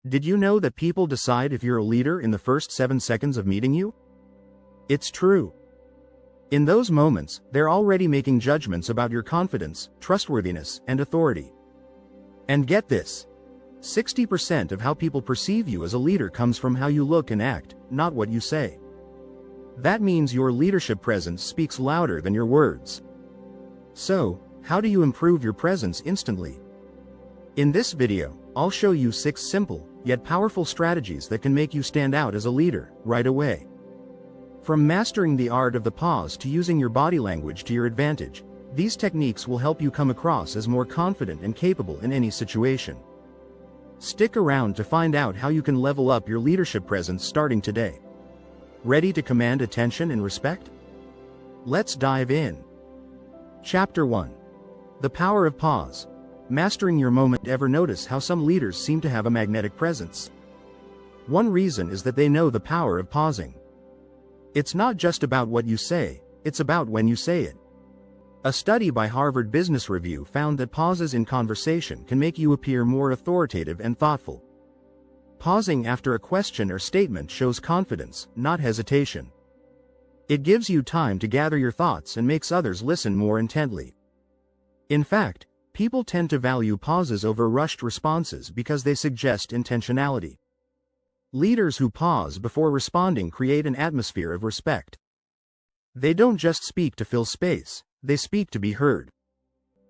Did you know that people decide if you're a leader in the first 7 seconds of meeting you? It's true. In those moments, they're already making judgments about your confidence, trustworthiness, and authority. And get this, 60% of how people perceive you as a leader comes from how you look and act, not what you say. That means your leadership presence speaks louder than your words. So, how do you improve your presence instantly? In this video, I'll show you 6 simple, yet powerful strategies that can make you stand out as a leader, right away. From mastering the art of the pause to using your body language to your advantage, these techniques will help you come across as more confident and capable in any situation. Stick around to find out how you can level up your leadership presence starting today. Ready to command attention and respect? Let's dive in. Chapter 1. The Power of Pause. Mastering your moment. Ever notice how some leaders seem to have a magnetic presence? One reason is that they know the power of pausing. It's not just about what you say, it's about when you say it. A study by Harvard Business Review found that pauses in conversation can make you appear more authoritative and thoughtful. Pausing after a question or statement shows confidence, not hesitation. It gives you time to gather your thoughts and makes others listen more intently. In fact, people tend to value pauses over rushed responses because they suggest intentionality. Leaders who pause before responding create an atmosphere of respect. They don't just speak to fill space, they speak to be heard.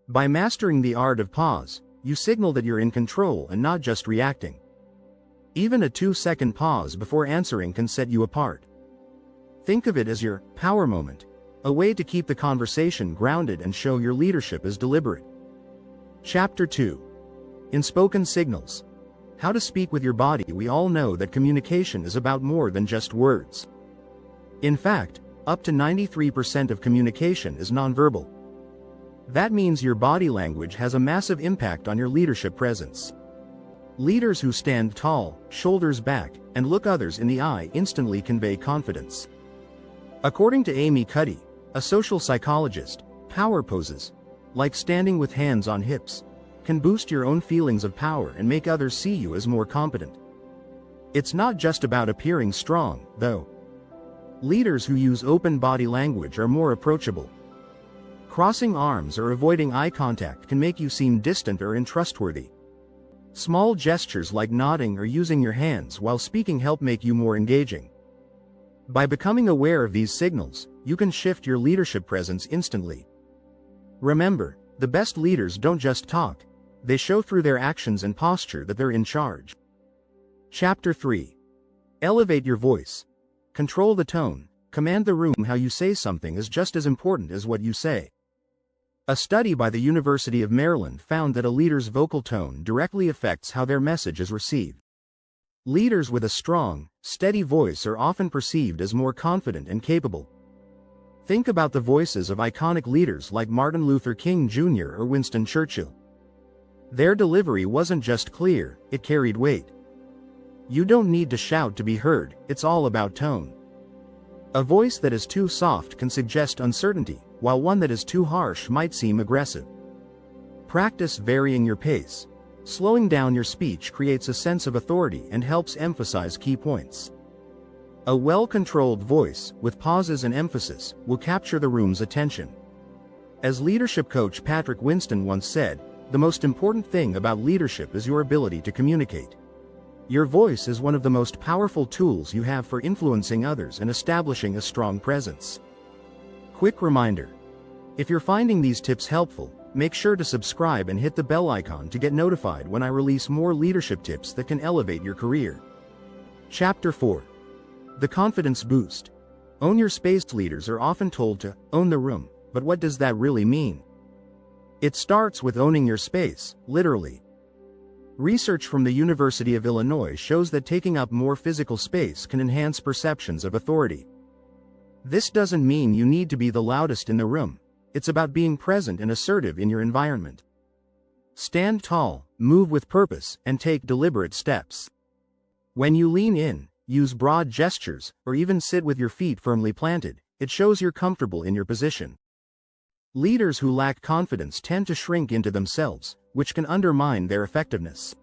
By mastering the art of pause, you signal that you're in control and not just reacting. Even a 2-second pause before answering can set you apart. Think of it as your power moment, a way to keep the conversation grounded and show your leadership is deliberate. Chapter 2. Unspoken Signals. How to speak with your body. We all know that communication is about more than just words. In fact, up to 93% of communication is nonverbal. That means your body language has a massive impact on your leadership presence. Leaders who stand tall, shoulders back, and look others in the eye instantly convey confidence. According to Amy Cuddy, a social psychologist, power poses, like standing with hands on hips, can boost your own feelings of power and make others see you as more competent. It's not just about appearing strong, though. Leaders who use open body language are more approachable. Crossing arms or avoiding eye contact can make you seem distant or untrustworthy. Small gestures like nodding or using your hands while speaking help make you more engaging. By becoming aware of these signals, you can shift your leadership presence instantly. Remember, the best leaders don't just talk, they show through their actions and posture that they're in charge. Chapter 3. Elevate your voice. Control the tone, command the room. How you say something is just as important as what you say. A study by the University of Maryland found that a leader's vocal tone directly affects how their message is received. Leaders with a strong, steady voice are often perceived as more confident and capable. Think about the voices of iconic leaders like Martin Luther King Jr. or Winston Churchill. Their delivery wasn't just clear, it carried weight. You don't need to shout to be heard, it's all about tone. A voice that is too soft can suggest uncertainty, while one that is too harsh might seem aggressive. Practice varying your pace. Slowing down your speech creates a sense of authority and helps emphasize key points. A well-controlled voice, with pauses and emphasis, will capture the room's attention. As leadership coach Patrick Winston once said, the most important thing about leadership is your ability to communicate. Your voice is one of the most powerful tools you have for influencing others and establishing a strong presence. Quick reminder. If you're finding these tips helpful, make sure to subscribe and hit the bell icon to get notified when I release more leadership tips that can elevate your career. Chapter 4. The Confidence Boost. Own your space. Leaders are often told to own the room, but what does that really mean? It starts with owning your space, literally. Research from the University of Illinois shows that taking up more physical space can enhance perceptions of authority. This doesn't mean you need to be the loudest in the room, it's about being present and assertive in your environment. Stand tall, move with purpose, and take deliberate steps. When you lean in, use broad gestures, or even sit with your feet firmly planted, it shows you're comfortable in your position. Leaders who lack confidence tend to shrink into themselves, which can undermine their effectiveness.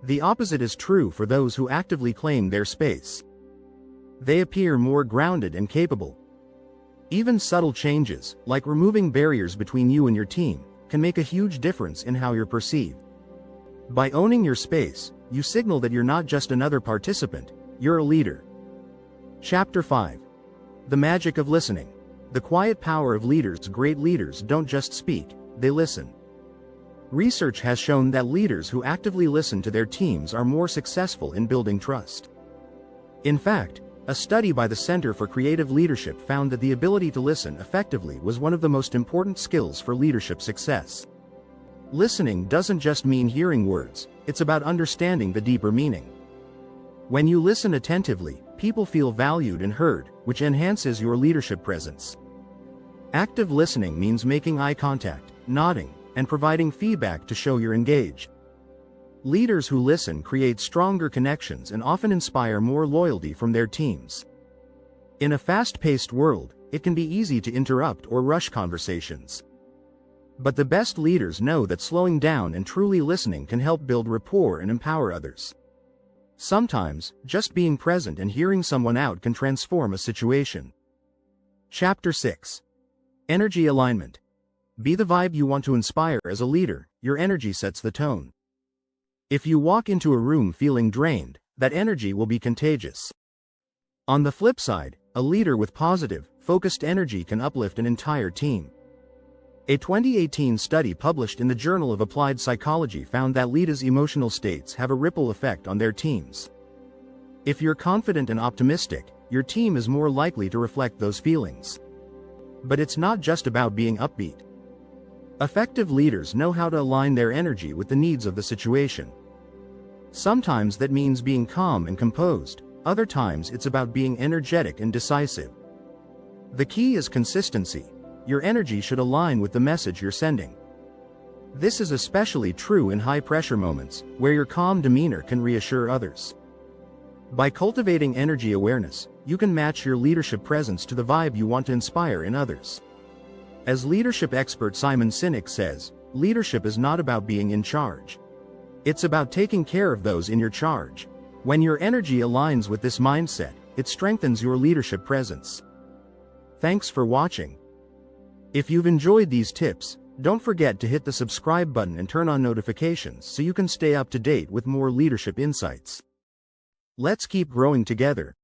The opposite is true for those who actively claim their space. They appear more grounded and capable. Even subtle changes, like removing barriers between you and your team, can make a huge difference in how you're perceived. By owning your space, you signal that you're not just another participant, you're a leader. Chapter 5. The Magic of Listening. The quiet power of leaders. Great leaders don't just speak, they listen. Research has shown that leaders who actively listen to their teams are more successful in building trust. In fact, a study by the Center for Creative Leadership found that the ability to listen effectively was one of the most important skills for leadership success. Listening doesn't just mean hearing words, it's about understanding the deeper meaning. When you listen attentively, people feel valued and heard, which enhances your leadership presence. Active listening means making eye contact, nodding, and providing feedback to show you're engaged. Leaders who listen create stronger connections and often inspire more loyalty from their teams. In a fast-paced world, it can be easy to interrupt or rush conversations. But the best leaders know that slowing down and truly listening can help build rapport and empower others. Sometimes, just being present and hearing someone out can transform a situation. Chapter 6. Energy Alignment. Be the vibe you want to inspire. As a leader, your energy sets the tone. If you walk into a room feeling drained, that energy will be contagious. On the flip side, a leader with positive, focused energy can uplift an entire team. A 2018 study published in the Journal of Applied Psychology found that leaders' emotional states have a ripple effect on their teams. If you're confident and optimistic, your team is more likely to reflect those feelings. But it's not just about being upbeat. Effective leaders know how to align their energy with the needs of the situation. Sometimes that means being calm and composed, other times it's about being energetic and decisive. The key is consistency. Your energy should align with the message you're sending. This is especially true in high-pressure moments, where your calm demeanor can reassure others. By cultivating energy awareness, you can match your leadership presence to the vibe you want to inspire in others. As leadership expert Simon Sinek says, leadership is not about being in charge. It's about taking care of those in your charge. When your energy aligns with this mindset, it strengthens your leadership presence. Thanks for watching. If you've enjoyed these tips, don't forget to hit the subscribe button and turn on notifications so you can stay up to date with more leadership insights. Let's keep growing together.